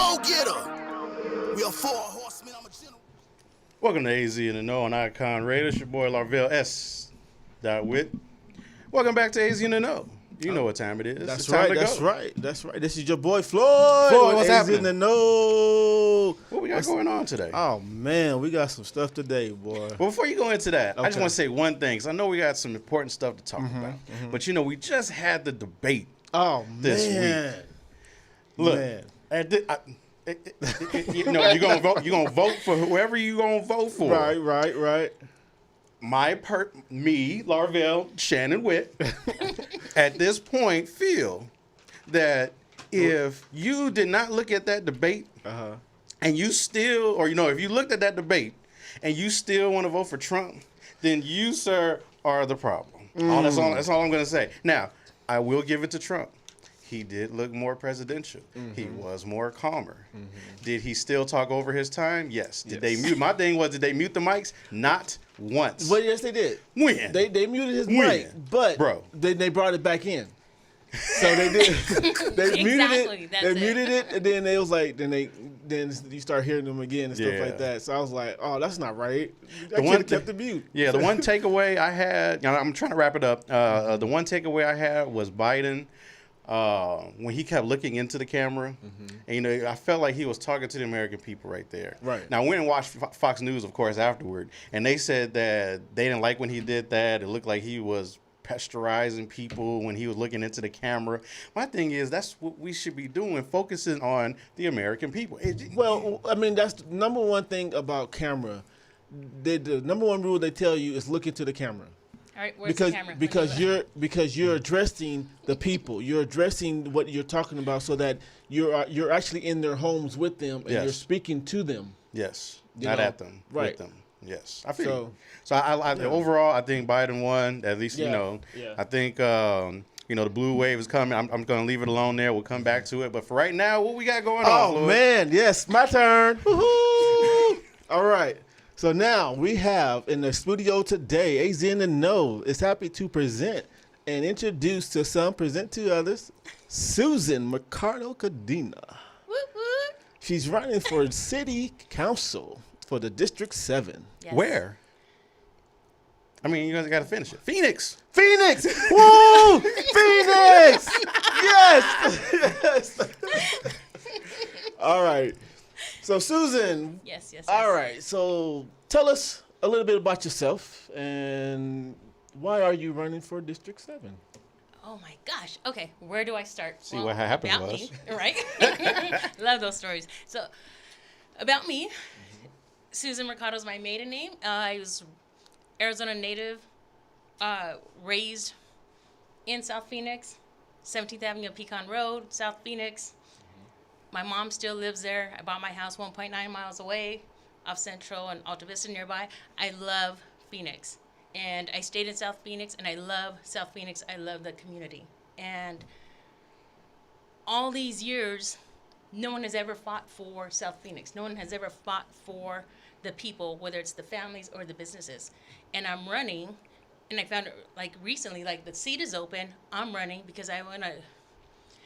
go-getter. We are four horsemen. I'm a general. Welcome to AZ and the No on Icon Radio. It's your boy Larvell S. Witt. Welcome back to AZ and the No. You know what time it is. That's it's time right. to That's go. right. That's right. This is your boy Floyd. Floyd, what's AZ happening? in the No. What we got going on today? Oh man, we got some stuff today, boy. Well, before you go into that, I just Okay. want to say one thing, because I know we got some important stuff to talk about. But, you know, we just had the debate. Oh This man. Look, Man. you know, you're gonna vote for whoever you're gonna vote for. Right. Me, Larvell, Shannon Witt, at this point feel that if you did not look at that debate and you still, or if you looked at that debate and you still want to vote for Trump, then you, sir, are the problem. That's all I'm gonna say. Now, I will give it to Trump. He did look more presidential. He was more calmer. Did he still talk over his time? Yes. Did they mute? My thing was, did they mute the mics? Not once. Well, yes, they did. When? They muted his When? mic, but Bro. then they brought it back in. So they did. They muted Exactly, it. that's They it. muted it, and then they was like, then you start hearing them again and stuff Yeah. like that. So I was like, oh, that's not right. I The could one have kept the mute. Yeah, the one takeaway I had, I'm trying to wrap it up. The one takeaway I had was Biden. When he kept looking into the camera, and I felt like he was talking to the American people right there. Right. Now, I went and watched Fox News, of course, afterward, and they said that they didn't like when he did that. It looked like he was pasteurizing people when he was looking into the camera. My thing is, that's what we should be doing, focusing on the American people. Well, I mean, that's the number one thing about camera. The number one rule they tell you is look into the camera. All right, where's the camera? Because you're addressing the people. You're addressing what you're talking about, so that you're actually in their homes with them and Yes. you're speaking to them. Yes, You not know, at them, right. with them. Yes, I feel So- you. So overall, I think Biden won. At least Yeah. I think the blue wave is coming. I'm going to leave it alone there. We'll come back to it. But for right now, what we got going on? Oh Floyd? man, yes, my turn. Woohoo! All right. So now we have in the studio today, AZ in the No is happy to present and introduce to some, present to others, Susan Mercado Gudino. Whoop, whoop. She's running for city council for the District 7. Yes. Where? I mean, you guys got to finish it. Phoenix. Phoenix! Woo! Phoenix! Yes! All right. So, Susan. Yes. All right. So, tell us a little bit about yourself and why are you running for District 7? Oh my gosh. Okay, where do I start? See what happened about was. me, right? Love those stories. So, about me, Susan Mercado is my maiden name. I was Arizona native, raised in South Phoenix, 17th Avenue and Pecan Road, South Phoenix. My mom still lives there. I bought my house 1.9 miles away off Central and Alta Vista nearby. I love Phoenix. And I stayed in South Phoenix, and I love South Phoenix. I love the community. And all these years, no one has ever fought for South Phoenix. No one has ever fought for the people, whether it's the families or the businesses. And I'm running, and I found like recently, like the seat is open. I'm running because I want to,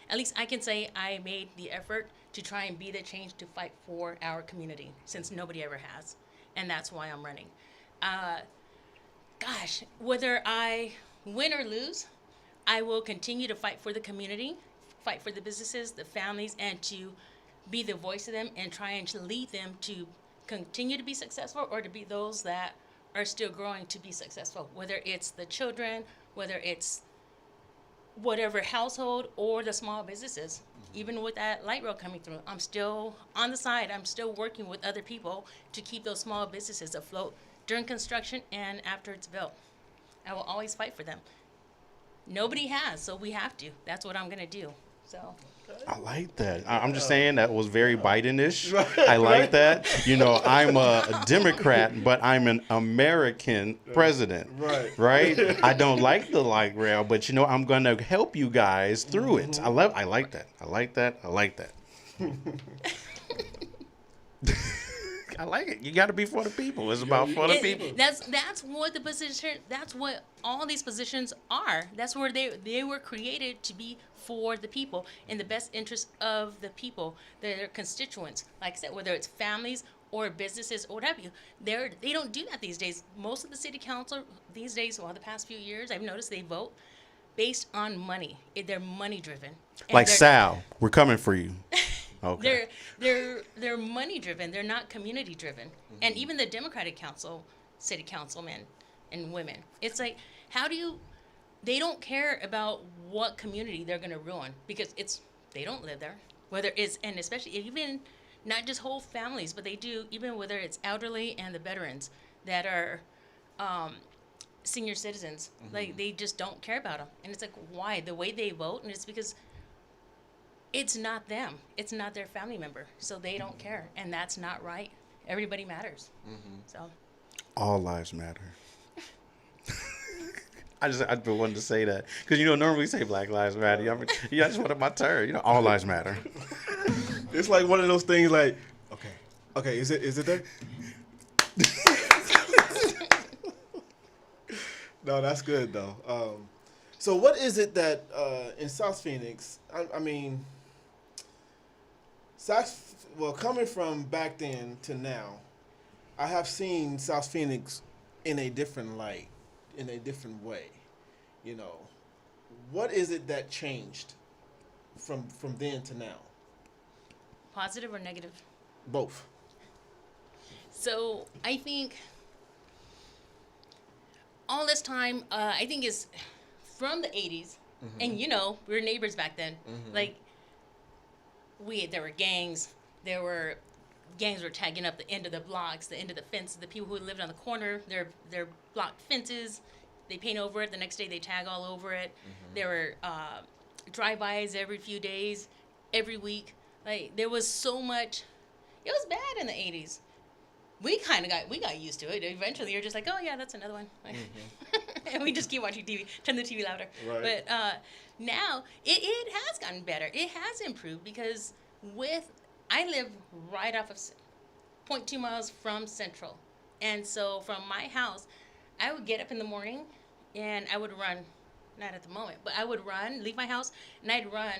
at least I can say I made the effort to try and be the change to fight for our community, since nobody ever has. And that's why I'm running. Gosh, whether I win or lose, I will continue to fight for the community, fight for the businesses, the families, and to be the voice of them and try and to lead them to continue to be successful or to be those that are still growing to be successful, whether it's the children, whether it's whatever household or the small businesses. Even with that light rail coming through, I'm still on the side. I'm still working with other people to keep those small businesses afloat during construction and after it's built. I will always fight for them. Nobody has, so we have to. That's what I'm going to do. So I like that. I'm just saying that was very Biden-ish. I like that. I'm a Democrat, but I'm an American president. Right? I don't like the light rail, but I'm going to help you guys through it. I like that. I like it. You got to be for the people. It's about for the people. That's what the position. That's what all these positions are. That's where they were created to be for the people in the best interest of the people, their constituents. Like I said, whether it's families or businesses or whatever, they don't do that these days. Most of the city council these days, well, the past few years, I've noticed they vote based on money. They're money driven. Like Sal, we're coming for you. Okay. They're money driven. They're not community driven. And even the Democratic council, city councilmen and women, it's like, they don't care about what community they're going to ruin because they don't live there. Whether it's, and especially even not just whole families, but they do, even whether it's elderly and the veterans that are senior citizens, like they just don't care about them. And it's like, why? The way they vote, and it's because it's not them. It's not their family member. So they don't care. And that's not right. Everybody matters. So all lives matter. I just wanted to say that. Because, normally we say Black Lives Matter. I just wanted my turn. All lives matter. It's like one of those things like, okay, is it there? No, that's good, though. So what is it that in South Phoenix, I mean, coming from back then to now, I have seen South Phoenix in a different light, in a different way. What is it that changed from then to now? positive or negative? Both. So I think all this time, I think is from the 80s. And, we were neighbors back then. Like, there were gangs. Gangs were tagging up the end of the blocks, the end of the fences. The people who lived on the corner, their blocked fences. They paint over it. The next day they tag all over it. There were drive-bys every few days, every week. Like, there was so much. It was bad in the 80s. We got used to it. Eventually, you're just like, oh yeah, that's another one. And we just keep watching TV. Turn the TV louder. Right. But now it has gotten better. It has improved because I live right off of 0.2 miles from Central, and so from my house, I would get up in the morning and I would run. Not at the moment, but I would run, leave my house, and I'd run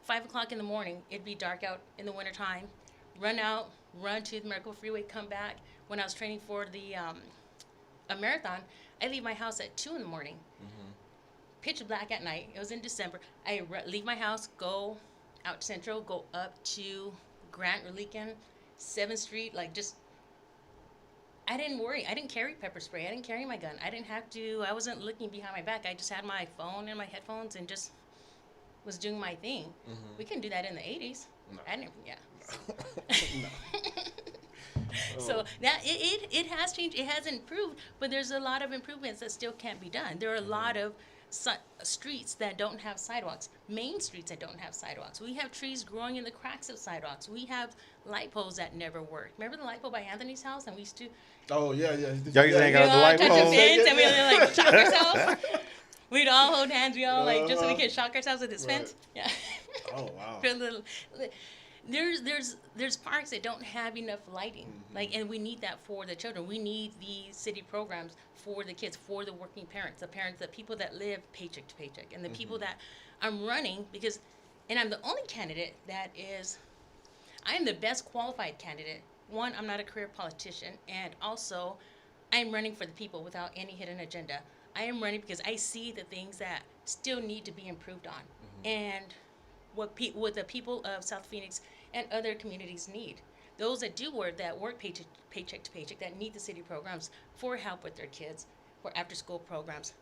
5 o'clock in the morning. It'd be dark out in the wintertime. Run out, run to the Mercado Freeway, come back. When I was training for a marathon, I leave my house at 2 in the morning. Pitch black at night. It was in December. I leave my house, go out Central, go up to Grant or Leakin, 7th Street, I didn't worry. I didn't carry pepper spray. I didn't carry my gun. I wasn't looking behind my back. I just had my phone and my headphones and just was doing my thing. We couldn't do that in the 80s. No. I didn't, yeah. So that it has changed. It has improved, but there's a lot of improvements that still can't be done. There are a lot of streets that don't have sidewalks, main streets that don't have sidewalks. We have trees growing in the cracks of sidewalks. We have light poles that never work. Remember the light pole by Anthony's house? And we used to. Oh yeah. Y'all used to hang out at the light touch pole. a fence and we'd shock ourselves. We'd all hold hands. We all just so we could shock ourselves with this fence. Yeah. Oh wow. There's parks that don't have enough lighting, and we need that for the children. We need the city programs for the kids, for the working parents, the people that live paycheck to paycheck, and the people that I'm running and I'm the only candidate I'm the best qualified candidate. One, I'm not a career politician, and also I'm running for the people without any hidden agenda. I am running because I see the things that still need to be improved on, and what the people of South Phoenix and other communities need. Those that work paycheck to paycheck, that need the city programs for help with their kids, for after-school programs.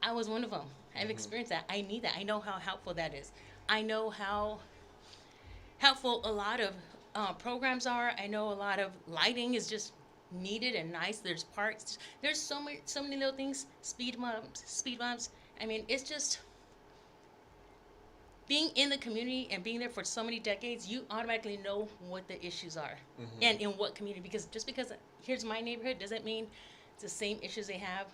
I was one of them. I've experienced that. I need that. I know how helpful that is. I know how helpful a lot of programs are. I know a lot of lighting is just needed and nice. There's parks. There's so many little things. Speed bumps. I mean, it's just being in the community and being there for so many decades, you automatically know what the issues are and in what community. Because just because here's my neighborhood doesn't mean it's the same issues they have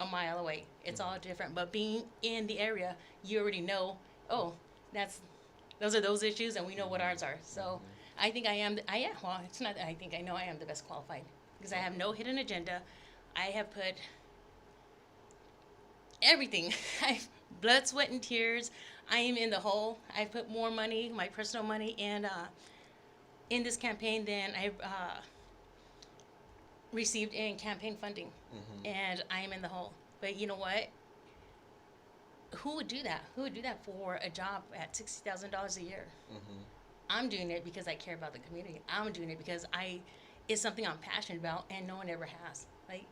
a mile away. It's all different. But being in the area, you already know, those are those issues, and we know what ours are. So I think I am. Well, it's not that I think I know I am the best qualified because I have no hidden agenda. I have put everything. I've blood, sweat, and tears. I am in the hole. I've put more money, my personal money, in this campaign than I've received in campaign funding, and I am in the hole. But you know what? Who would do that? Who would do that for a job at $60,000 a year? I'm doing it because I care about the community. I'm doing it because it's something I'm passionate about, and no one ever has. Like,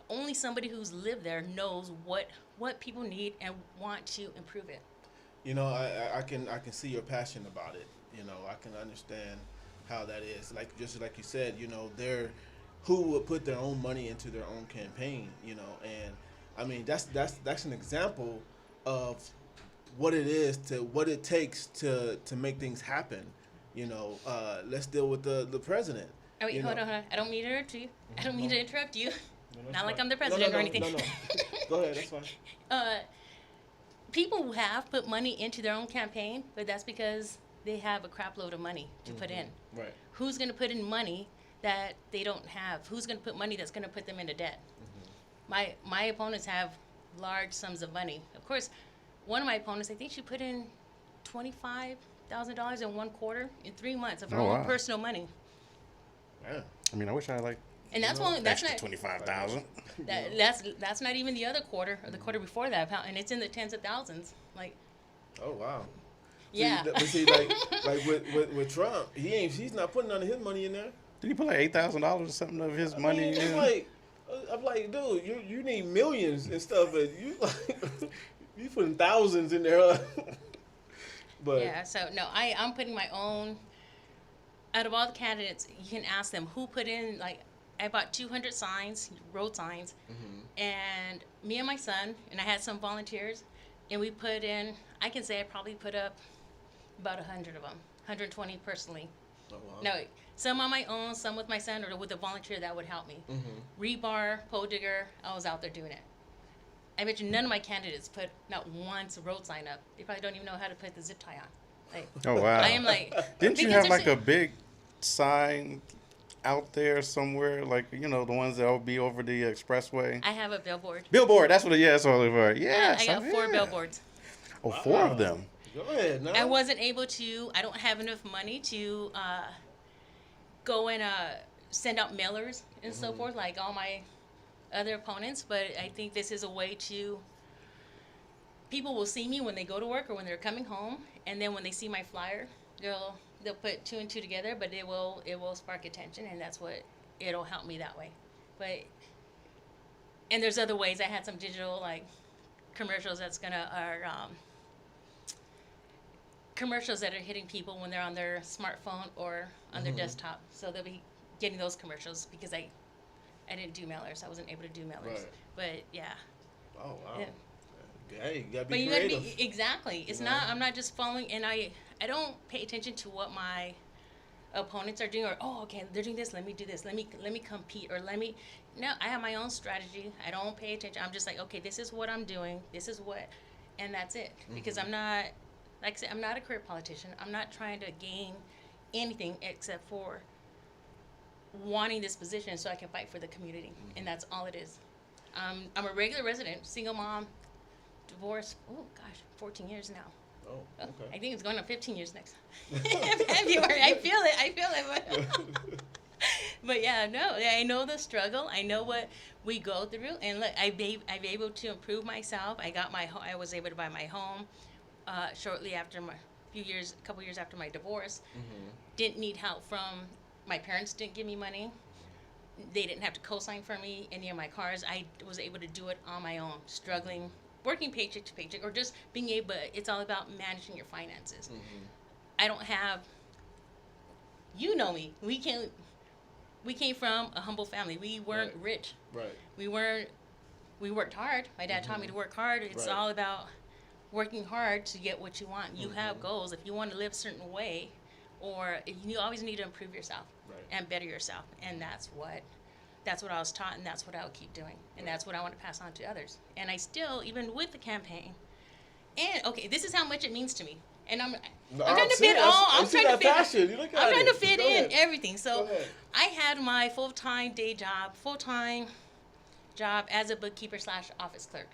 only somebody who's lived there knows what people need and want to improve it. You know, I can see your passion about it. You know, I can understand how that is. Like, just like you said, you know, who would put their own money into their own campaign, you know, and I mean that's an example of what it takes to make things happen. You know, let's deal with the president. Oh, wait, hold on. I don't mean to interrupt you. I don't mean to interrupt you. No, Not like fine. I'm the president or anything. No. Go ahead, that's fine. People have put money into their own campaign, but that's because they have a crap load of money to put in. Right. Who's going to put in money that they don't have? Who's going to put money that's going to put them into debt? My opponents have large sums of money. Of course, one of my opponents, I think she put in $25,000 in 1 quarter in 3 months of her own personal money. Yeah. I mean, I wish I had like And that's one. That's extra not 25,000. that's not even the other quarter or the quarter before that, and it's in the tens of thousands. Like, Oh wow. yeah. But see, like with Trump, he's not putting none of his money in there. Did he put like $8,000 or something of his money It's in? like, I'm like, dude, you need millions and stuff, and you like you putting thousands in there. But Yeah, so no, I'm putting my own. Out of all the candidates, you can ask them who put in, like, I bought 200 signs, road signs, and me and my son, and I had some volunteers, and we put in, I can say I probably put up about 100 of them, 120 personally. Oh, wow. No, some on my own, some with my son, or with a volunteer that would help me. Rebar, pole digger, I was out there doing it. I bet you none of my candidates put not once a road sign up. They probably don't even know how to put the zip tie on. Like, Oh wow! I am like, Didn't you because have like there's a big sign out there somewhere, like, you know, the ones that will be over the expressway? I have a billboard. Billboard. That's what it. Yeah, that's what it was. Yeah, I got 4 billboards. Oh, 4 of them. Go ahead. Now. I wasn't able to. I don't have enough money to go and send out mailers and so forth, like all my other opponents. But I think this is a way to. People will see me when they go to work or when they're coming home, and then when they see my flyer, they'll put 2 and 2 together. But it will spark attention, and that's what it'll help me that way. But and there's other ways. I had some digital like commercials commercials that are hitting people when they're on their smartphone or on their desktop. So they'll be getting those commercials because I didn't do mailers. I wasn't able to do mailers. Right. But yeah. Oh wow. Yeah. Hey, you gotta But be you creative. gotta be exactly. It's not. I'm not just following, and I don't pay attention to what my opponents are doing, or okay, they're doing this. Let me do this. Let me compete, or let me. No, I have my own strategy. I don't pay attention. I'm just like, okay, this is what I'm doing. This is what, and that's it. Because I'm not, like I said, I'm not a career politician. I'm not trying to gain anything except for wanting this position so I can fight for the community, and that's all it is. I'm a regular resident, single mom. Divorce, 14 years now. Oh, okay. I think it's going on 15 years next February. I feel it. But yeah, no, I know the struggle. I know what we go through, and look, I'm able to improve myself. I was able to buy my home shortly after a couple years after my divorce. Didn't need help from my parents. Didn't give me money. They didn't have to co-sign for me any of my cars. I was able to do it on my own, struggling. Working paycheck to paycheck, or just being able. It's all about managing your finances. I don't have. You know me. We came from a humble family. We weren't rich. Right. We worked hard. My dad taught me to work hard. It's Right. all about working hard to get what you want. You have goals. If you want to live a certain way, or you always need to improve yourself and better yourself. And that's what I was taught, and that's what I'll keep doing. And that's what I want to pass on to others. And I still, even with the campaign, and okay, this is how much it means to me. and I'm No, trying to see, fit I all. see I'm trying to that fit. passion. You look at I'm trying it. to fit Go in ahead. everything. Go So ahead. I had my full-time day job, full-time job as a bookkeeper / office clerk.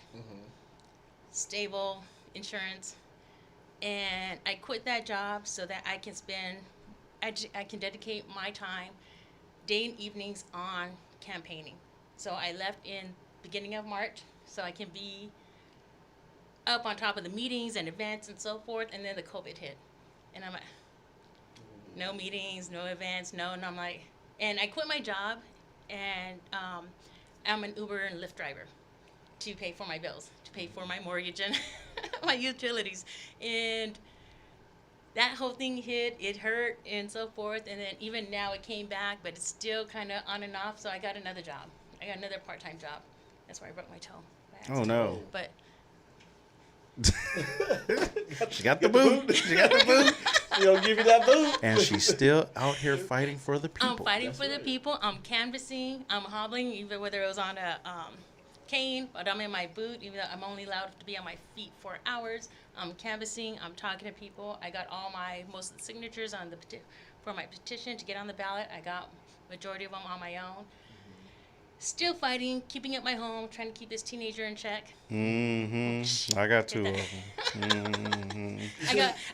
Stable insurance, and I quit that job so that I can spend. I can dedicate my time, day and evenings, on campaigning. So I left in beginning of March so I can be up on top of the meetings and events and so forth. And then the COVID hit, and I'm like, no meetings, no events, no. And I'm like, and I quit my job, and I'm an Uber and Lyft driver to pay for my bills, to pay for my mortgage and my utilities. And that whole thing hit, it hurt and so forth. And then even now it came back, but it's still kind of on and off. So I got another job. I got another part-time job. That's where I broke my toe. Oh, no. But She got the boot. She got the boot. You don't give you that boot. And she's still out here fighting for the people. I'm fighting for the people. I'm canvassing. I'm hobbling, even whether it was on a cane, but I'm in my boot, even though I'm only allowed to be on my feet for hours. I'm canvassing. I'm talking to people. I got most of the signatures on for my petition to get on the ballot. I got majority of them on my own. Still fighting, keeping it my home, trying to keep this teenager in check. Mm-hmm. I got 2 of them. Mm-hmm.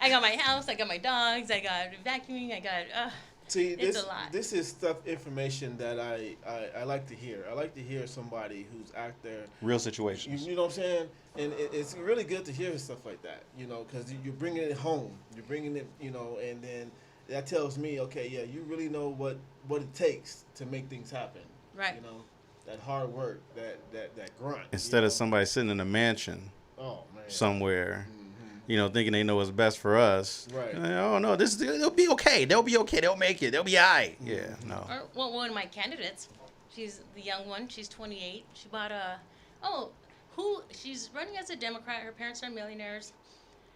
I got my house. I got my dogs. I got vacuuming. I got. See, It's a lot. This is information that I like to hear. I like to hear somebody who's out there. Real situations. You know what I'm saying? And it's really good to hear stuff like that, you know, because you're bringing it home. You're bringing it, you know, and then that tells me, okay, yeah, you really know what it takes to make things happen. Right. You know, that hard work, that grunt. Instead of somebody sitting in a mansion oh, man. somewhere, you know, thinking they know what's best for us. Right. Oh, no, they'll be okay. They'll be okay. They'll make it. They'll be all right. Yeah, no. Or, well, one of my candidates, she's the young one. She's 28. She bought she's running as a Democrat. Her parents are millionaires.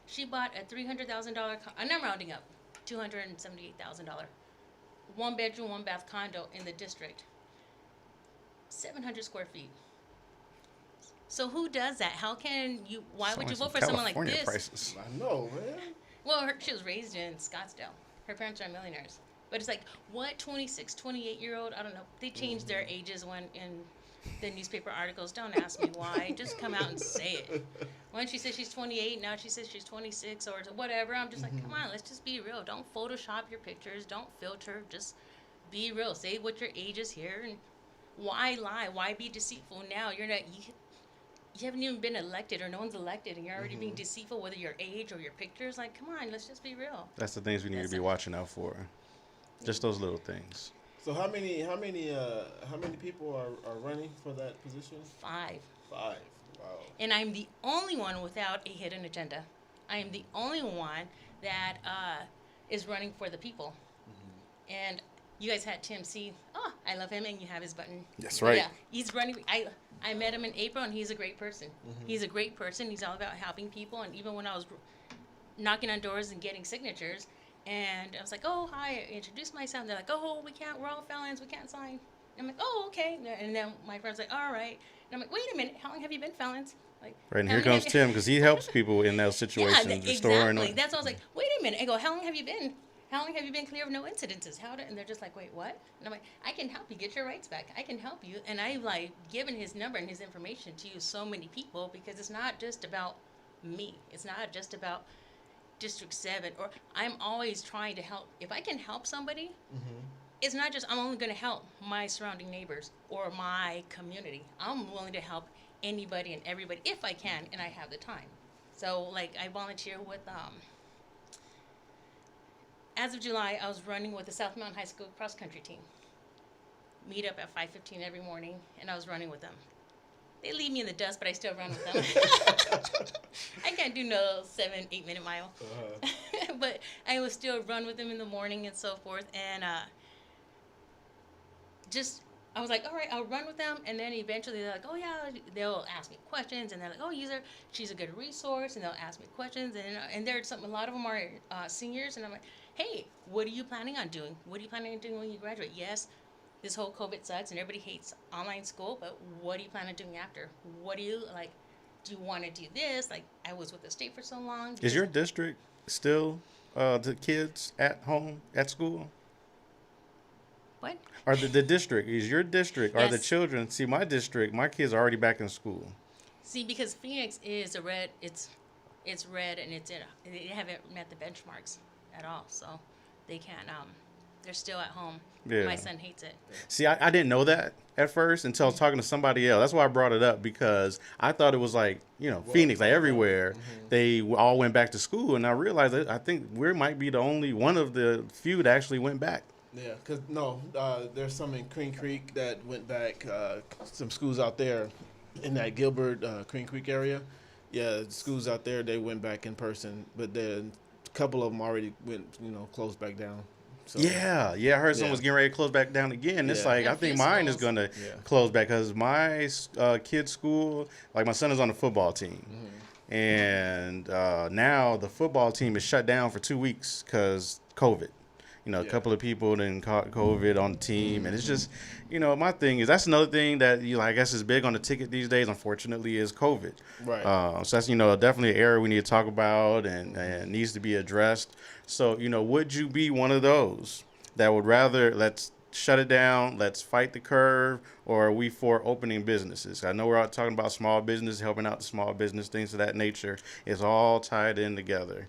She bought a $300,000, I'm not rounding up, $278,000, 1-bedroom, 1-bath condo in the district, 700 square feet. So who does that? Why would you vote for someone like California this? prices. I know, man. Well, she was raised in Scottsdale. Her parents are millionaires. But it's like, what 26, 28-year-old, I don't know. They change their ages when in the newspaper articles. Don't ask me why. Just come out and say it. When she says she's 28, now she says she's 26 or whatever. I'm just like, come on, let's just be real. Don't Photoshop your pictures. Don't filter. Just be real. Say what your age is here. And why lie? Why be deceitful now? You haven't even been elected, or no one's elected, and you're already being deceitful, whether your age or your pictures. Like, come on, let's just be real. That's the things we need to be watching out for. Just those little things. So how many people are running for that position? 5. 5. Wow. And I'm the only one without a hidden agenda. I am the only one that is running for the people. And you guys had Tim C. Oh, I love him, and you have his button. That's right. Yeah, he's running. I met him in April, and he's a great person. He's a great person. He's all about helping people. And even when I was knocking on doors and getting signatures, and I was like, oh, hi, I introduced myself. And they're like, oh, we're all felons, we can't sign. And I'm like, oh, okay. And then my friend's like, all right. And I'm like, wait a minute, how long have you been felons? Like, Right, and here comes Tim, because he helps people in those situations. Yeah, restoring exactly. That's why I was like, wait a minute. I go, how long have you been? How long have you been clear of no incidences? And they're just like, wait, what? And I'm like, I can help you get your rights back. I can help you. And I've like given his number and his information to so many people, because it's not just about me. It's not just about District 7. Or I'm always trying to help. If I can help somebody, it's not just I'm only going to help my surrounding neighbors or my community. I'm willing to help anybody and everybody if I can and I have the time. So like I volunteer with as of July, I was running with the South Mountain High School cross country team. Meet up at 5:15 every morning, and I was running with them. They leave me in the dust, but I still run with them. I can't do no 7-8 minute mile, but I would still run with them in the morning and so forth. And I was like, all right, I'll run with them. And then eventually they're like, oh yeah, they'll ask me questions, and they're like, oh, she's a good resource, and they'll ask me questions. And there's a lot of them are seniors, and I'm like, hey, what are you planning on doing? What are you planning on doing when you graduate? Yes, this whole COVID sucks and everybody hates online school, but what do you plan on doing after? What do you, like, do you want to do this? Like, I was with the state for so long. Is your district still the kids at home at school? What? Or the district is your district? Are the Yes. children? See, my district, my kids are already back in school. See, because Phoenix is a red, it's red, and they haven't met the benchmarks at all, so they can't. They're still at home. Yeah. My son hates it. See, I didn't know that at first until I was talking to somebody else. That's why I brought it up, because I thought it was like, Phoenix, like everywhere. They all went back to school, and I realized that I think we might be the only one of the few that actually went back. Yeah, because there's some in Crane Creek that went back. Some schools out there in that Gilbert, Crane Creek area. Yeah, schools out there, they went back in person, but then a couple of them already went, closed back down. So, Yeah, I heard someone Yeah. was getting ready to close back down again. It's Yeah. like, Yeah, I think few mine is schools. going to Yeah. close back because my kid's school, like my son is on the football team. And now the football team is shut down for 2 weeks because COVID. A couple of people then caught COVID on the team. And it's just, my thing is, that's another thing that, I guess is big on the ticket these days, unfortunately, is COVID. Right. So that's, definitely an area we need to talk about and needs to be addressed. So, would you be one of those that would rather, let's shut it down, let's fight the curve, or are we for opening businesses? I know we're out talking about small business, helping out the small business, things of that nature. It's all tied in together.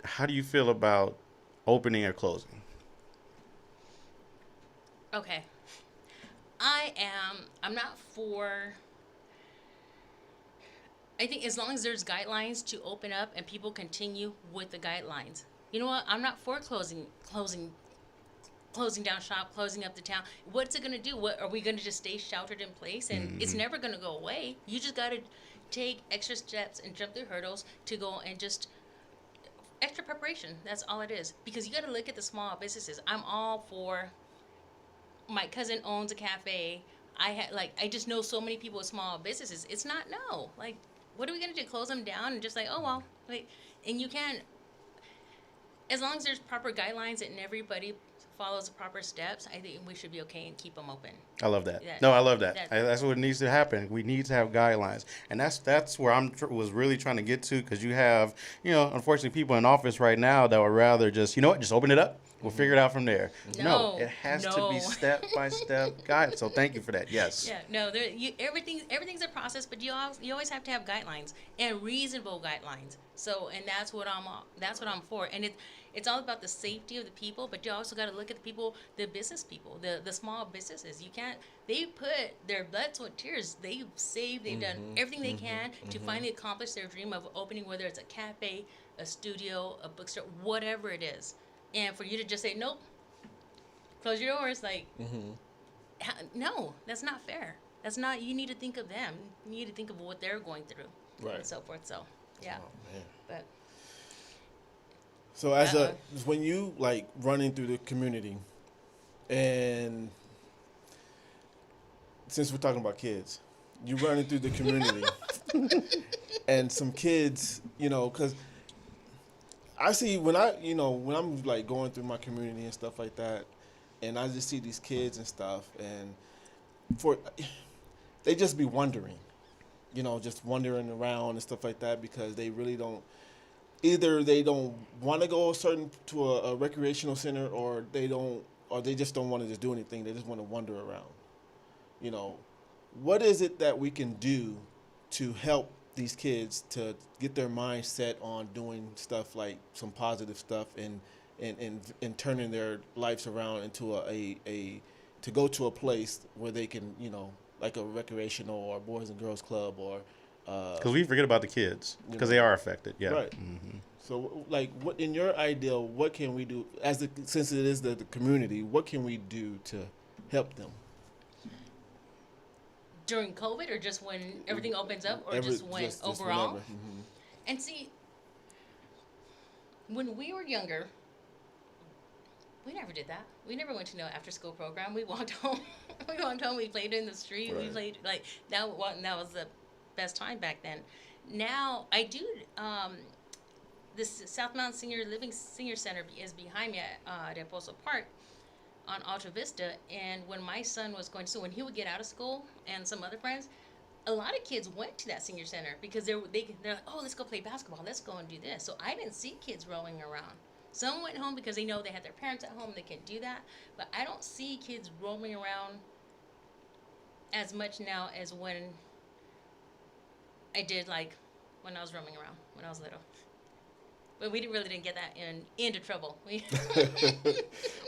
How do you feel about opening or closing? Okay. I'm not for. I think as long as there's guidelines to open up and people continue with the guidelines. You know what? I'm not for closing down shop, closing up the town. What's it going to do? What are we going to just stay sheltered in place? And it's never going to go away. You just got to take extra steps and jump through hurdles to go and just extra preparation. That's all it is. Because you got to look at the small businesses. I'm all for. My cousin owns a cafe. I just know so many people with small businesses. It's not no. Like, what are we gonna do? Close them down and just like, oh well, like, and you can't. As long as there's proper guidelines and everybody follows the proper steps, I think we should be okay and keep them open. I love that. Yeah. No, I love that. That- That's what needs to happen. We need to have guidelines, and that's where was really trying to get to, because you have, unfortunately, people in office right now that would rather just, just open it up. We'll figure it out from there. No, it has to no. be step by step guide. So thank you for that. Yes. Yeah, no, everything's a process, but you always have to have guidelines and reasonable guidelines. So, and that's what I'm for. And it's all about the safety of the people, but you also got to look at the people, the business people, the small businesses. They put their blood, sweat, tears. They've saved. They've done everything they can to finally accomplish their dream of opening, whether it's a cafe, a studio, a bookstore, whatever it is. And for you to just say nope, close your doors, like. No, that's not fair. That's not. You need to think of them. You need to think of what they're going through, Right. and so forth. So, yeah. Oh, man. But So when you like running through the community, and since we're talking about kids, you running through the community, and some kids, because I see when I'm like going through my community and stuff like that, and I just see these kids and stuff, and they just be wondering, just wandering around and stuff like that, because they really don't. Either they don't want to go to a recreational center, or they just don't want to just do anything. They just want to wander around. What is it that we can do to help these kids to get their mind set on doing stuff like some positive stuff and turning their lives around into to go to a place where they can, like a recreational or boys and girls club, or Because we forget about the kids, because they are affected. Yeah. Right. So, like, what in your ideal, what can we do since it is the community? What can we do to help them? during COVID, or just when everything opens up, or just overall? whenever. And see, when we were younger, we never did that. We never went to no after-school program. We walked home. We played in the street. Right. We played like that was the best time back then. Now I do. This South Mountain Senior Center is behind me at Reposo Park on Alta Vista. And when my son was going to school, when he would get out of school and some other friends, a lot of kids went to that senior center because they're like, oh, let's go play basketball, let's go and do this. So I didn't see kids roaming around. Some went home because they know they had their parents at home, they can do that. But I don't see kids roaming around as much now as when I did, like, when I was roaming around when I was little. But we really didn't get that into trouble.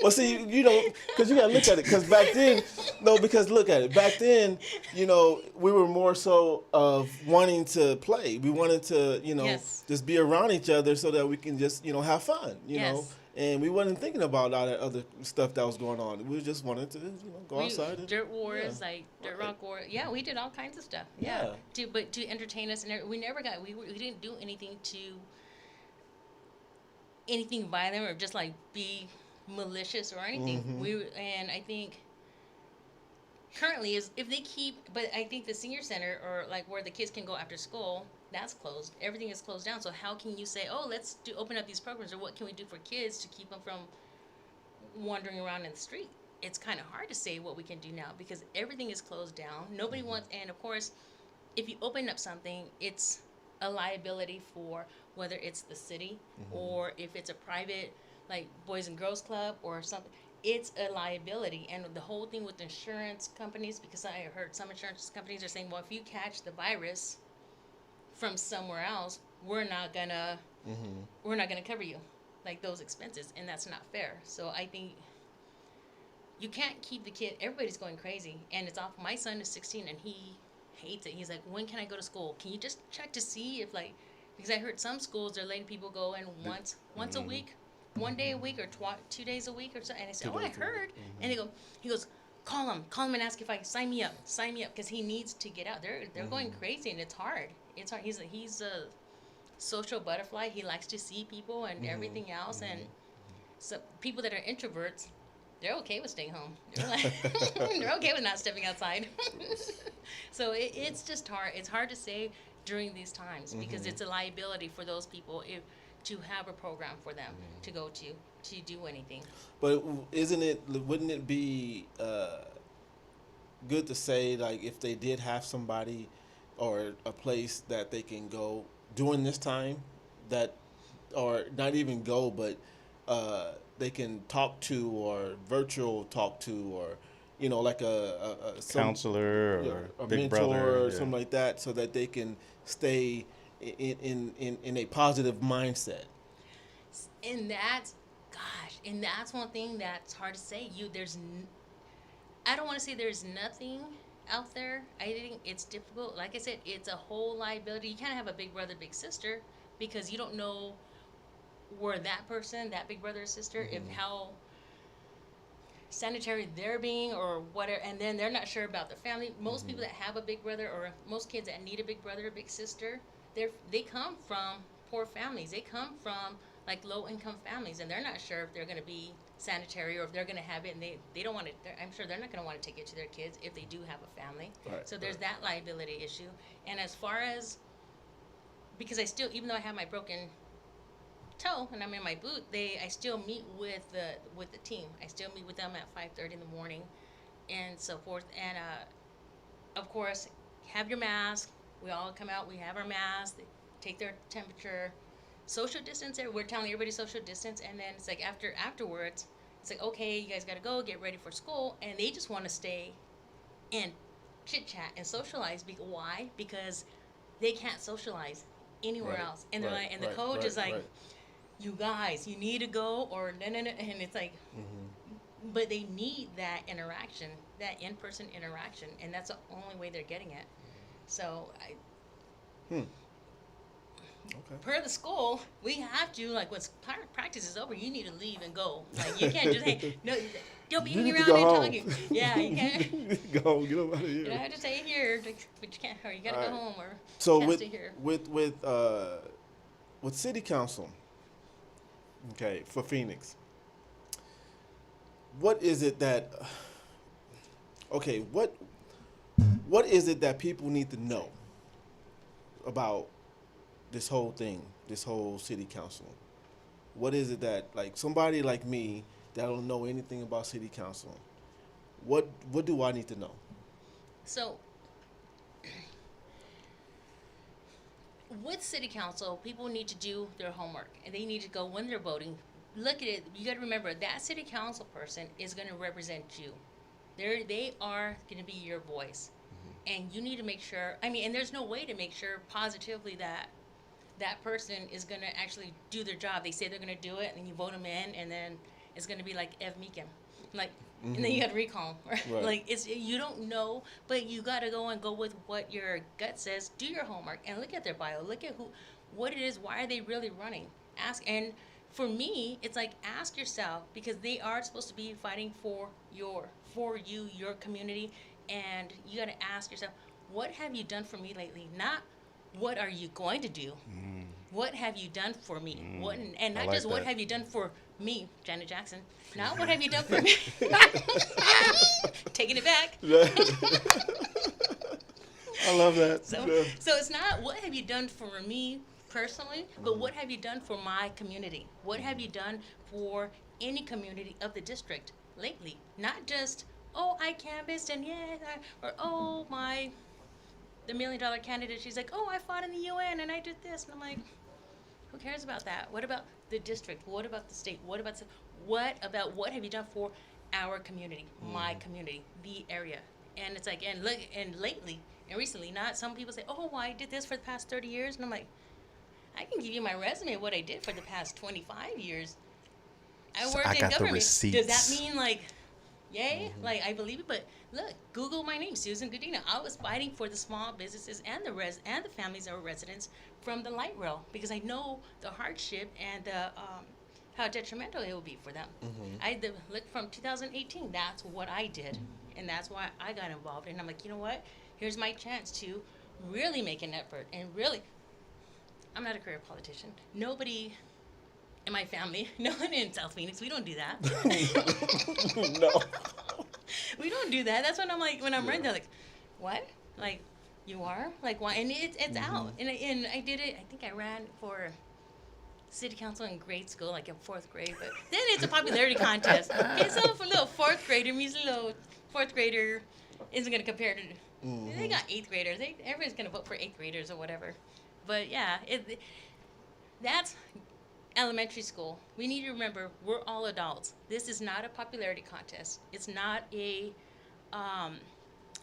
Well, see, you know, because you got to look at it. Because back then, because look at it. Back then, you know, we were more so of wanting to play. We wanted to, you know, Yes. just be around each other so that we can just, you know, have fun, you know. Yes. And we wasn't thinking about all that other stuff that was going on. We just wanted to, you know, go outside. And, Dirt wars, yeah. like dirt rock war. Yeah, we did all kinds of stuff. Yeah. To entertain us, and we never got. We didn't do anything violent or just like be malicious or anything. And I think currently is if they keep, but I think the senior center or like where the kids can go after school, that's closed. Everything is closed down. So how can you say, oh, let's open up these programs, or what can we do for kids to keep them from wandering around in the street? It's kind of hard to say what we can do now because everything is closed down. Nobody wants, and of course, if you open up something, it's a liability for whether it's the city or if it's a private, like Boys and Girls Club or something. It's a liability. And the whole thing with insurance companies, because I heard some insurance companies are saying, well, if you catch the virus from somewhere else, we're not gonna cover you, like those expenses, and that's not fair. So I think you can't keep the kid. Everybody's going crazy, and it's off. My son is 16, and he hates it. He's like, when can I go to school? Can you just check to see if, like, because I heard some schools they're letting people go in once a week, 1 day a week, or 2 days a week or something. And I said, oh, I heard. And he goes, call him and ask if I sign me up, because he needs to get out. They're going crazy, and it's hard. It's hard. He's a social butterfly. He likes to see people and everything else. And so people that are introverts, they're okay with staying home. They're like, they're okay with not stepping outside. So it's just hard. It's hard to say during these times because it's a liability for those people to have a program for them to go to do anything. But wouldn't it be good to say, like, if they did have somebody or a place that they can go during this time, that, or not even go, but they can talk to, or virtual talk to, or, you know, like a Counselor or a big mentor brother or something like that, so that they can stay in a positive mindset. And that's one thing that's hard to say. I don't want to say there's nothing out there. I think it's difficult. Like I said, it's a whole liability. You can't have a big brother, big sister, because you don't know where that big brother or sister, if how sanitary they're being or whatever, and then they're not sure about the family. Most people that have a big brother, or most kids that need a big brother or big sister, they come from poor families. They come from like low income families, and they're not sure if they're going to be sanitary or if they're going to have it, and they don't want to. I'm sure they're not going to want to take it to their kids if they do have a family. Right, so there's that liability issue. And as far as, because I still, even though I have my broken toe and I'm in my boot, I still meet with the team. I still meet with them at 5:30 in the morning, and so forth. And of course, have your mask. We all come out. We have our masks. They take their temperature. Social distance. We're telling everybody social distance, and then it's like afterwards, it's like, okay, you guys got to go get ready for school, and they just want to stay and chit chat and socialize. Why? Because they can't socialize anywhere else, and they're like, and the coach is like, you guys, you need to go, or no, and it's like, but they need that interaction, that in-person interaction, and that's the only way they're getting it. So Okay. per the school, we have to, like, once practice is over, you need to leave and go. Like, you can't just, hey, no, don't be hanging around and talking. Yeah, you can't. Go, get them out of here. You don't have to stay here, but you can't, or you gotta go home, or so you can't stay here. With city council, okay, for Phoenix, what is it that, what is it that people need to know about this whole thing, this whole city council? What is it that, like, somebody like me that don't know anything about city council, what do I need to know? So, with city council, people need to do their homework, and they need to go when they're voting. Look at it. You got to remember that city council person is going to represent you. They are going to be your voice, and you need to make sure. I mean, and there's no way to make sure positively that that person is going to actually do their job. They say they're going to do it, and you vote them in, and then it's going to be like Ev Meekin, like, and then you got to recall them. Right. Like you don't know, but you got to go with what your gut says. Do your homework and look at their bio. Look at what it is. Why are they really running? Ask. And for me, it's like ask yourself, because they are supposed to be fighting for your community, and you got to ask yourself, what have you done for me lately? Not what are you going to do? What have you done for me? What, and not like just what that. have you done for me, Janet Jackson. Not what have you done for me. Taking it back. I love that. So it's not what have you done for me personally, but what have you done for my community? What have you done for any community of the district lately? Not just, oh, I canvassed and or oh, the $1 million candidate, she's like, oh, I fought in the UN and I did this. And I'm like, who cares about that? What about the district? What about the state? What have you done for our community, my community, the area? And it's like, and lately and recently, not some people say, oh, well, I did this for the past 30 years. And I'm like, I can give you my resume of what I did for the past 25 years. I worked in got the government. receipts. Does that mean like, yay? Like I believe it, but look, Google my name, Susan Gudino. I was fighting for the small businesses and the families that were residents from the light rail, because I know the hardship and the how detrimental it will be for them. Look, from 2018, that's what I did, and that's why I got involved. And I'm like, you know what? Here's my chance to really make an effort and really. I'm not a career politician. Nobody in my family, no one in South Phoenix, we don't do that. No. We don't do that. That's when I'm like, when I'm running, they're like, what? Like, you are? Like, why? And it's out. And I did it, I think I ran for city council in grade school, like in 4th grade. But then it's a popularity contest. Okay, so for a little 4th grader, means a little 4th grader isn't going to compare to, they got 8th graders. Everybody's going to vote for 8th graders or whatever. But yeah, that's elementary school. We need to remember we're all adults. This is not a popularity contest. It's not a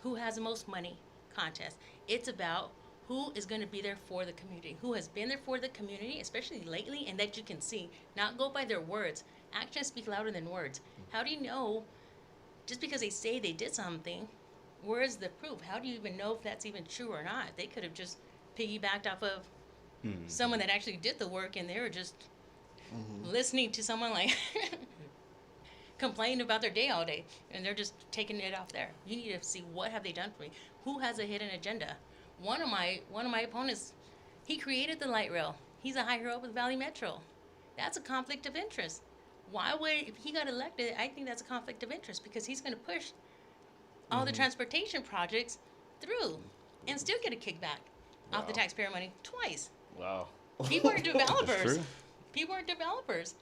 who has the most money contest. It's about who is going to be there for the community, who has been there for the community, especially lately, and that you can see. Not go by their words. Actions speak louder than words. How do you know, just because they say they did something, where's the proof? How do you even know if that's even true or not? They could have just piggybacked off of someone that actually did the work, and they were just listening to someone like complain about their day all day, and they're just taking it off there. You need to see what have they done for me. Who has a hidden agenda? One of my opponents, he created the light rail. He's a higher up with Valley Metro. That's a conflict of interest. Why would, if he got elected, I think that's a conflict of interest, because he's going to push all the transportation projects through and still get a kickback off the taxpayer money twice. Wow. People are developers. true. People are developers.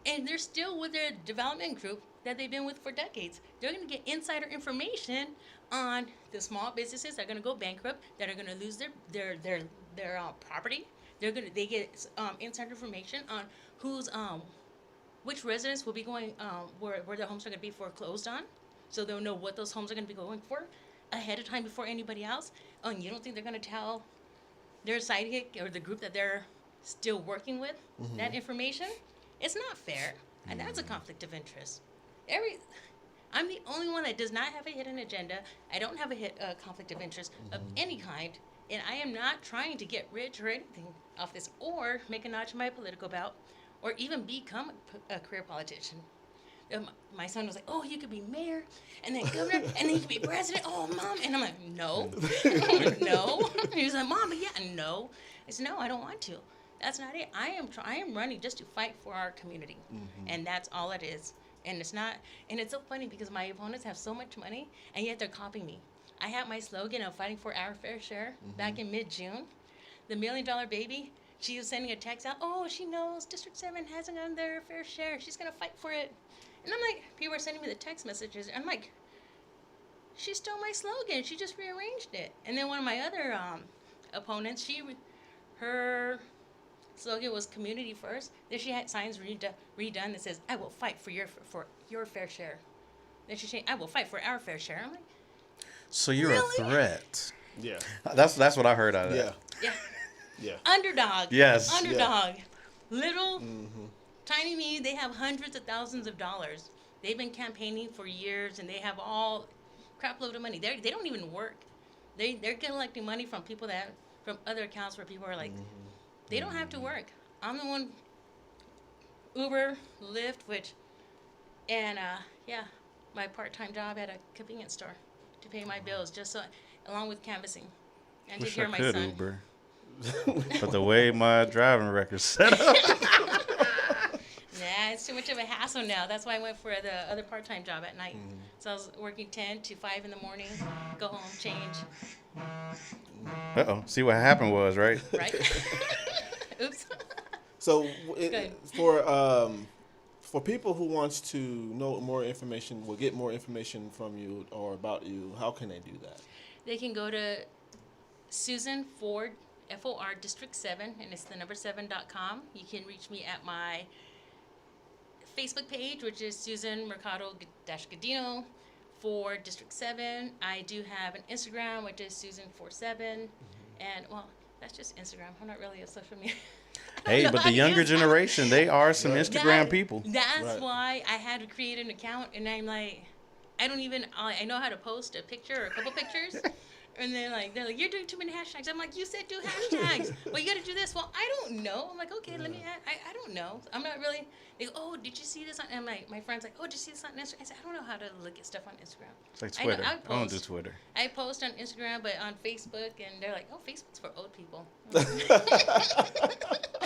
And they're still with their development group that they've been with for decades. They're going to get insider information on the small businesses that are going to go bankrupt, that are going to lose their property. They get insider information on who's which residents will be going where their homes are going to be foreclosed on, so they'll know what those homes are going to be going for ahead of time before anybody else. And you don't think they're going to tell their sidekick or the group that they're still working with that information? It's not fair, and that's a conflict of interest. I'm the only one that does not have a hidden agenda. I don't have a conflict of interest of any kind, and I am not trying to get rich or anything off this, or make a notch in my political belt, or even become a career politician. My son was like, oh, you could be mayor, and then governor, and then you could be president. Oh, Mom. And I'm like, no. No. He was like, Mom, but yeah, no. I said, no, I don't want to. That's not it. I am running just to fight for our community, and that's all it is. And it's not, and it's so funny because my opponents have so much money, and yet they're copying me. I had my slogan of fighting for our fair share back in mid-June. The $1 million baby, she was sending a text out, oh, she knows District 7 hasn't gotten their fair share. She's going to fight for it. And I'm like, people are sending me the text messages. I'm like, she stole my slogan. She just rearranged it. And then one of my other opponents, her slogan was community first. Then she had signs redone that says, "I will fight for your fair share." Then she changed, "I will fight for our fair share." I'm like, So you're Really? a threat. Yeah. That's what I heard out of Yeah. that. yeah, Yeah. underdog. Yes. Underdog. Little tiny me. They have hundreds of thousands of dollars. They've been campaigning for years, and they have all crap load of money. They don't even work. They're collecting money from people from other accounts where people are like, they don't have to work. I'm the one. Uber, Lyft, and my part-time job at a convenience store to pay my bills, just so, along with canvassing, and take Wish care I of my could son. Uber. But the way my driving record's set up. Nah, it's too much of a hassle now. That's why I went for the other part-time job at night. So I was working 10 to 5 in the morning, go home, change, Uh-oh. See what happened was, right? right? Oops. So Good. for people who wants to know more information, will get more information from you or about you, how can they do that? They can go to Susan Ford, FOR District 7, and it's the number 7.com. You can reach me at my Facebook page, which is Susan Mercado Gudino for District 7. I do have an Instagram, which is Susan47. And, well, that's just Instagram. I'm not really a social media. Hey, but the younger generation, they are some Instagram people. That's Right. why I had to create an account, and I'm like, I know how to post a picture or a couple pictures. And then they're like, you're doing too many hashtags. I'm like, you said do hashtags. Well, you got to do this. Well, I don't know. I'm like, okay, let me add. I don't know. I'm not really. They go, oh, did you see this on? And my friend's like, oh, did you see this on Instagram? I said, I don't know how to look at stuff on Instagram. It's like I know, Twitter. I I don't do post. Twitter. I post on Instagram, but on Facebook, and they're like, oh, Facebook's for old people.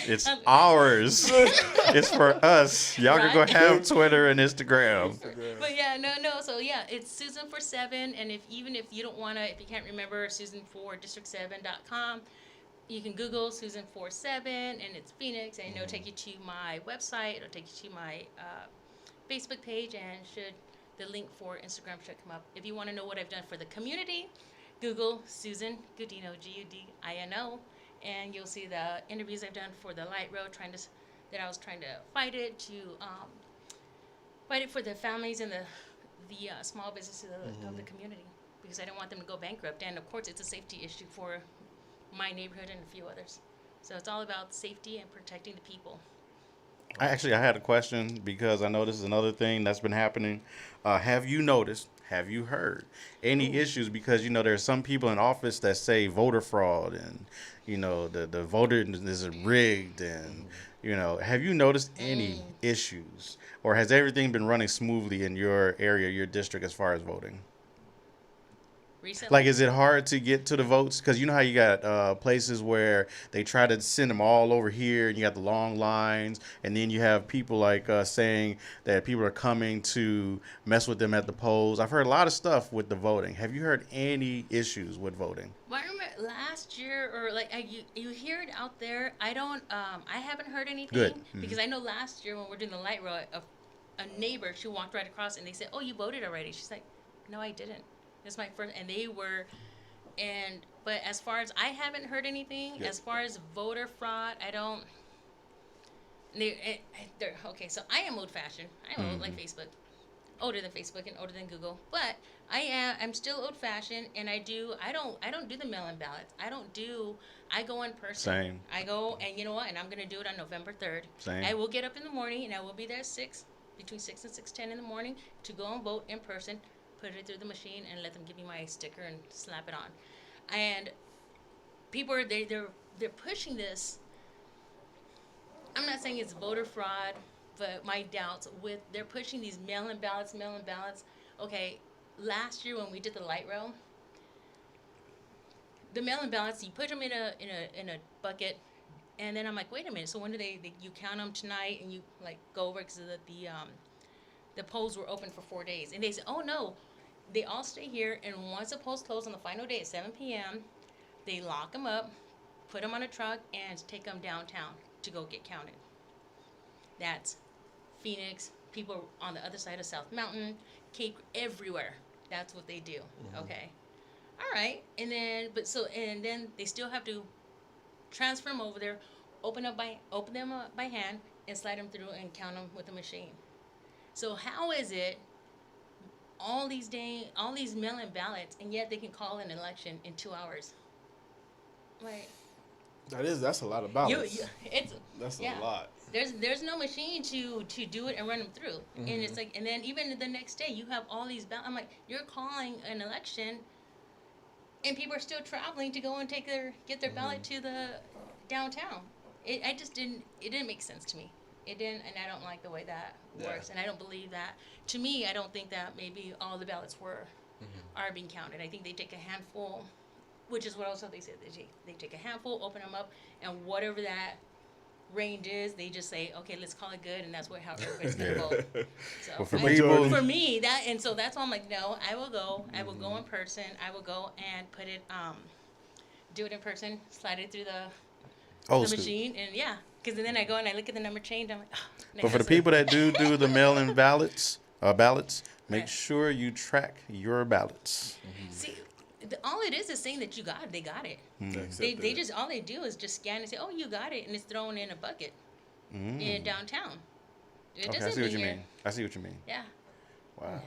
It's ours. It's for us. Y'all can go Right? have Twitter and Instagram. But yeah, no. So yeah, it's Susan47, and if you don't wanna, if you can't remember Susan4District7.com, you can Google Susan47, and it's Phoenix, and it'll take you to my website. It'll take you to my Facebook page, and the link for Instagram should come up. If you want to know what I've done for the community, Google Susan Gudino, Gudino, and you'll see the interviews I've done for the light road, that I was trying to fight it for the families and the small businesses of the community, because I don't want them to go bankrupt. And of course, it's a safety issue for my neighborhood and a few others. So it's all about safety and protecting the people. I had a question because I know this is another thing that's been happening. Have you noticed, have you heard any issues? Because, there's some people in office that say voter fraud and, the voter is rigged. And, have you noticed any issues? Or has everything been running smoothly in your area, your district, as far as voting? Recently, Like, is it hard to get to the votes? Because you know how you got places where they try to send them all over here, and you got the long lines, and then you have people saying that people are coming to mess with them at the polls. I've heard a lot of stuff with the voting. Have you heard any issues with voting? well, I remember last year, or you hear it out there. I haven't heard anything. Good. Because I know last year when we're doing the light road, a neighbor, she walked right across, and they said, "Oh, you voted already?" She's like, "No, I didn't. This my first," and they were, but as far as I haven't heard anything, Good. as far as voter fraud, I don't. They're okay. So I am old-fashioned. I'm old like Facebook, older than Facebook and older than Google. But I'm still old-fashioned, and I don't do the mail-in ballots. I go in person. Same. I go, and you know what? And I'm gonna do it on November 3rd. Same. I will get up in the morning, and I will be there between 6 and 6:10 in the morning to go and vote in person. Put it through the machine and let them give me my sticker and slap it on. And people are they're pushing this. I'm not saying it's voter fraud, but my doubts they're pushing these mail-in ballots. Okay, last year when we did the light rail, the mail-in ballots, you put them in a bucket, and then I'm like, wait a minute. So when do you count them tonight, and you go over, because the polls were open for 4 days, and they said, oh no, they all stay here, and once the polls close on the final day at 7 p.m., they lock them up, put them on a truck, and take them downtown to go get counted. That's Phoenix, people on the other side of South Mountain, Cape, everywhere. That's what they do. Okay. All right. And then, then they still have to transfer them over there, open them up by hand, and slide them through and count them with a machine. So how is it all these mail-in ballots, and yet they can call an election in 2 hours? Like That's a lot of ballots. That's yeah. a lot. There's no machine to do it and run them through, and it's like, and then even the next day you have all these ballots. I'm like, you're calling an election, and people are still traveling to go and get their ballot to the downtown. It didn't make sense to me. It didn't, and I don't like the way that works, and I don't believe that. To me, I don't think that maybe all the ballots are being counted. I think they take a handful, which is what also they said. They take a handful, open them up, and whatever that range is, they just say, okay, let's call it good, and that's how everybody's gonna vote. So Well, for me, so that's why I'm like, no, I will go. I will go in person. I will go and put it, do it in person, slide it through the machine, and because then I go and I look at the number change. I'm like, oh. But for the people that do the mail-in ballots, make sure you track your ballots. See, all it is saying that you got it. They got it. They just, all they do is just scan and say, oh, you got it, and it's thrown in a bucket in downtown. It Okay, doesn't I see what you mean mean. I see what you mean. Yeah. Wow.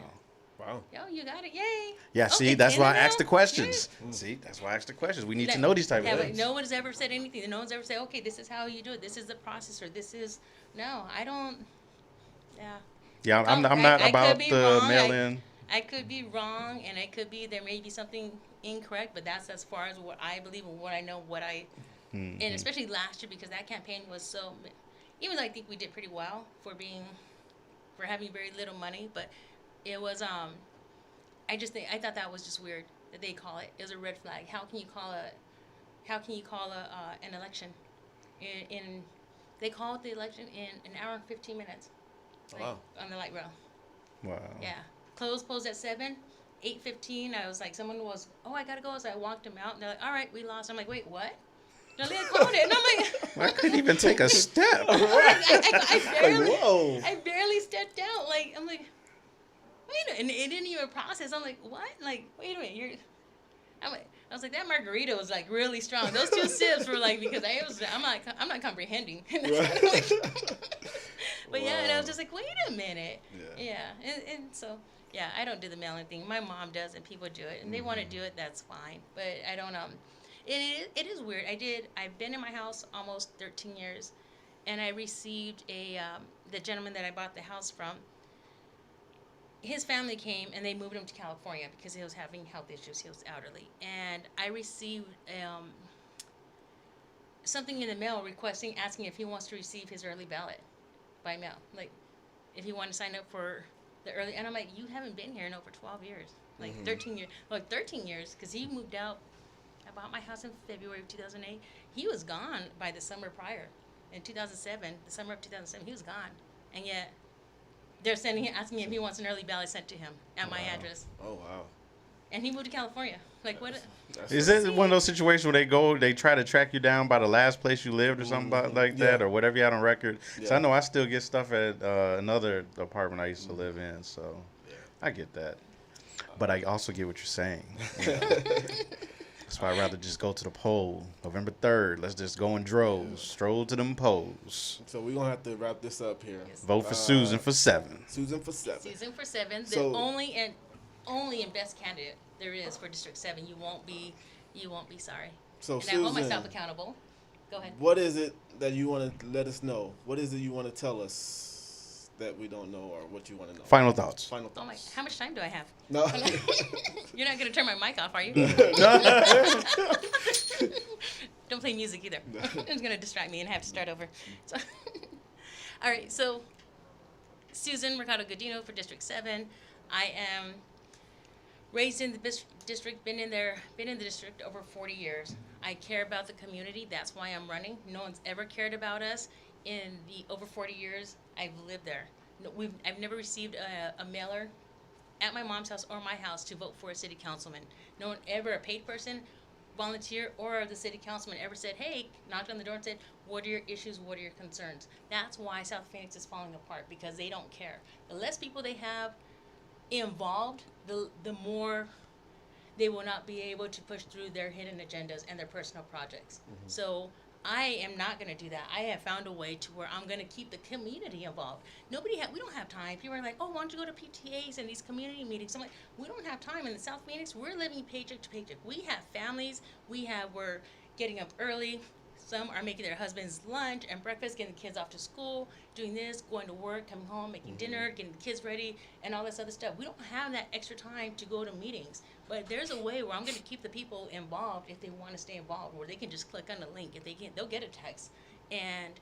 Wow. Oh, you got it. Yay. Yeah, Okay, see, that's in why I the asked the mail? questions. Yeah. See, that's why I asked the questions. We need to know these type of things. No one has ever said anything. No one's ever said, okay, this is how you do it. This is the process, or this is, no, I don't, yeah. Yeah, I'm not I about could be the wrong. mail-in. I could be wrong, and there may be something incorrect, but that's as far as what I believe and what I know, and especially last year, because that campaign was so, even though I think we did pretty well for having very little money, but it was, I thought that was just weird that they call it. It was a red flag. How can you call an election they called the election in an hour and 15 minutes. Wow. On the light rail. Wow. Yeah. Closed at 7. 8:15, I was like, I gotta go. So I walked them out, and they're like, all right, we lost. I'm like, wait, what? No, they called it. And I'm like, I couldn't even take a step. I barely stepped out. Like, I'm like, wait a minute. And it didn't even process. I'm like, what? Like, wait a minute. I was like, that margarita was like really strong. Those 2 sips were like, because I'm not comprehending. But yeah, and I was just like, wait a minute. Yeah. And so, yeah, I don't do the mailing thing. My mom does, and people do it, and they want to do it. That's fine. But I don't. It is weird. I've been in my house almost 13 years, and I received the gentleman that I bought the house from. His family came, and they moved him to California because he was having health issues. He was elderly. And I received something in the mail asking if he wants to receive his early ballot by mail. Like, if he wanted to sign up for the early. And I'm like, you haven't been here in over 12 years. Like, 13 years. Like, 13 years, because he moved out. I bought my house in February of 2008. He was gone by the summer prior. In 2007, the summer of 2007, he was gone. And yet, they're asking if he wants an early ballot sent to him at my address. Oh, wow. And he moved to California. Like, what? Is it one of those situations where they try to track you down by the last place you lived or something like that, or whatever you had on record? Yeah. So I know I still get stuff at another apartment I used to live in, so I get that. But I also get what you're saying. That's why I'd rather just go to the poll. November 3rd, let's just go in droves. Stroll to them polls. So we're going to have to wrap this up here. Yes. Vote for Susan for 7. Susan for 7. Susan for 7. The So, only and best candidate there is for District 7. You won't be sorry. So, and Susan, I hold myself accountable. Go ahead. What is it that you want to let us know? What is it you want to tell us that we don't know, or what you want to know? Final thoughts. Final Oh my! thoughts. How much time do I have? No. You're not gonna turn my mic off, are you? Don't play music either. It's gonna distract me and I have to start over. So, all right. So, Susan Mercado Gudino for District 7. I am raised in the district. Been in the district over 40 years. I care about the community. That's why I'm running. No one's ever cared about us in the over 40 years I've lived there. I've never received a mailer at my mom's house or my house to vote for a city councilman. No one ever, a paid person, volunteer, or the city councilman ever said, hey, knocked on the door and said, what are your issues, what are your concerns? That's why South Phoenix is falling apart, because they don't care. The less people they have involved, the more they will not be able to push through their hidden agendas and their personal projects. So I am not going to do that. I have found a way to where I'm going to keep the community involved. We don't have time. People are like, oh, why don't you go to PTAs and these community meetings? I'm like, we don't have time. In the South Phoenix, we're living paycheck to paycheck. We have families. We're getting up early. Some are making their husbands lunch and breakfast, getting the kids off to school, doing this, going to work, coming home, making dinner, getting the kids ready, and all this other stuff. We don't have that extra time to go to meetings. But there's a way where I'm going to keep the people involved if they want to stay involved, where they can just click on the link. If they can't, they'll get a text. And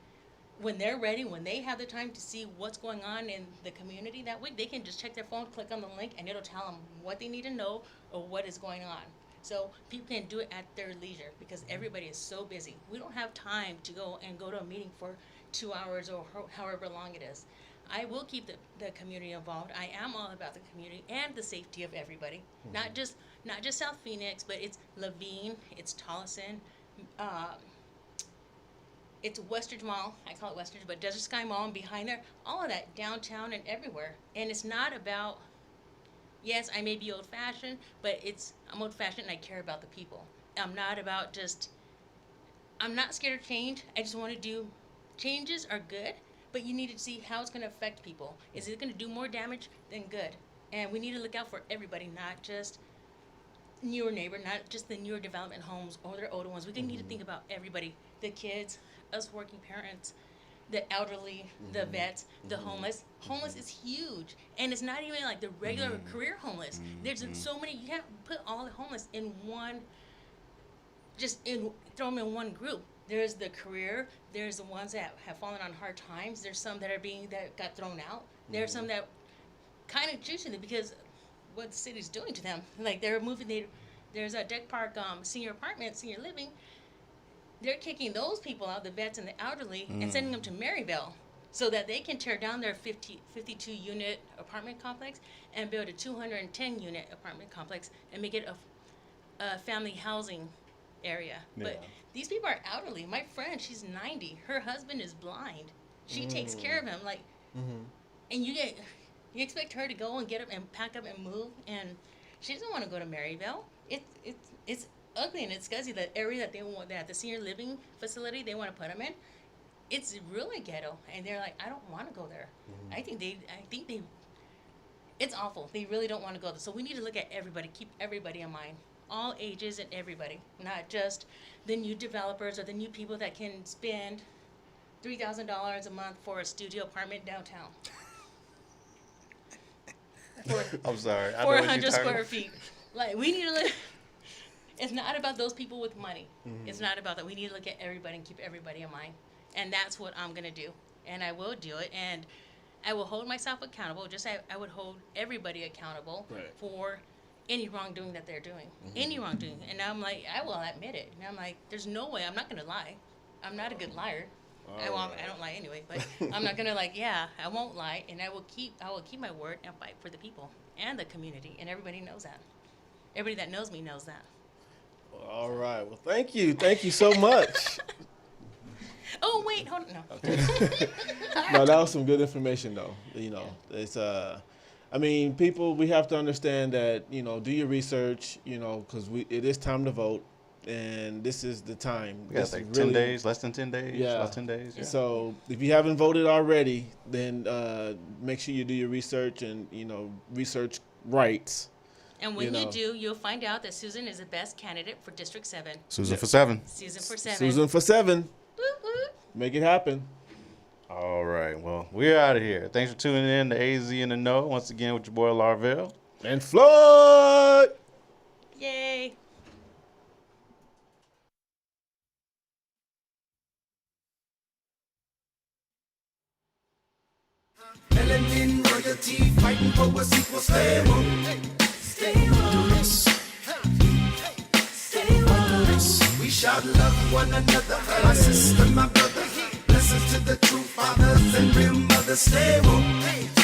when they're ready, when they have the time to see what's going on in the community that week, they can just check their phone, click on the link, and it'll tell them what they need to know or what is going on. So people can do it at their leisure because everybody is so busy. We don't have time to go to a meeting for 2 hours or however long it is. I will keep the community involved. I am all about the community and the safety of everybody. Not just South Phoenix, but it's Levine, it's Tolleson, it's Westridge Mall. I call it Westridge, but Desert Sky Mall and behind there, all of that, downtown and everywhere. And it's not about, yes, I may be old-fashioned, but I'm old-fashioned and I care about the people. I'm not scared of change. I just want to do, changes are good, but you need to see how it's going to affect people. Is it going to do more damage than good? And we need to look out for everybody, not just newer neighbor, not just the newer development homes or their older ones. We need to think about everybody, the kids, us working parents, the elderly, the vets, the homeless. Homeless is huge. And it's not even like the regular career homeless. There's so many, you can't put all the homeless in one, throw them in one group. There's the career, there's the ones that have fallen on hard times, there's some that got thrown out. There's some that kind of choosing it because what the city's doing to them. Like they're moving, there's a Deck Park senior apartment, senior living. They're kicking those people out, the vets and the elderly, and sending them to Maryville so that they can tear down their 52-unit apartment complex and build a 210-unit apartment complex and make it a family housing area. Yeah. But these people are elderly. My friend, she's 90. Her husband is blind. She takes care of him. Like, and you expect her to go and get up and pack up and move, and she doesn't want to go to Maryville. It's ugly and it's scuzzy. The area that they want, that the senior living facility they want to put them in, it's really ghetto. And they're like, I don't want to go there. I think they. It's awful. They really don't want to go there. So we need to look at everybody, keep everybody in mind. All ages and everybody, not just the new developers or the new people that can spend $3,000 a month for a studio apartment downtown. I'm sorry. 400 square feet. Like, we need to look. It's not about those people with money. It's not about that. We need to look at everybody and keep everybody in mind. And that's what I'm going to do. And I will do it. And I will hold myself accountable, just as I would hold everybody accountable for any wrongdoing that they're doing. Any wrongdoing. And I'm like, I will admit it. And I'm like, there's no way. I'm not going to lie. I'm not a good liar. I don't lie anyway, but I'm not gonna I won't lie, and I will keep my word and fight for the people and the community, and everybody knows that. Everybody that knows me knows that. All right. Well, thank you so much. Oh wait, hold on. No. No, that was some good information, though. You know, it's I mean, people, we have to understand that, do your research, because it is time to vote. And this is the time. We got like 10 days, less than 10 days. Yeah. Less 10 days. Yeah. So if you haven't voted already, then make sure you do your research and, research rights. And when you do, you'll find out that Susan is the best candidate for District 7. Susan for 7. Susan for 7. Susan for 7. Woo-hoo. Make it happen. All right. Well, we're out of here. Thanks for tuning in to AZ in the Know. Once again with your boy Larvell. And Floyd. Yay. Melanin royalty fighting for what's equal. Stay woke. Stay woke. Stay woke. We shall love one another. My sister, my brother. Listen to the true fathers and real mothers. Stay woke.